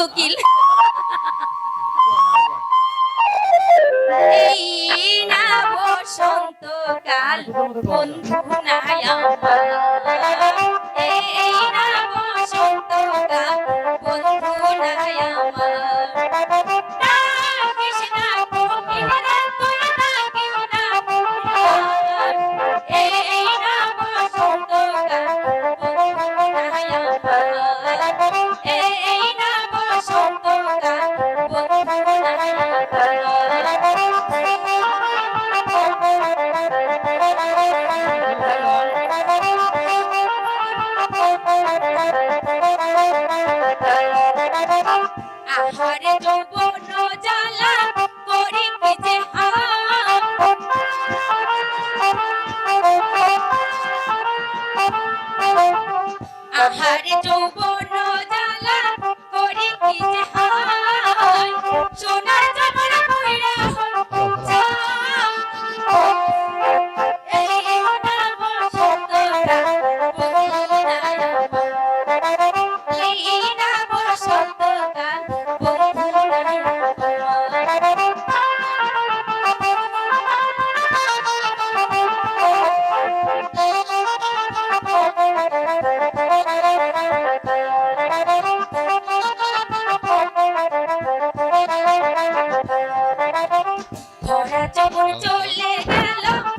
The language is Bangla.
কোকিল এই না বসন্তকাল বন্ধু নাই আমার এই না বসন্তকাল বন্ধু নাই আমার আহারে যৌবন জ্বালা করি কি যে আহারে যৌবন জ্বালা করি কি যে সোনার জবর কইরা চলে গেল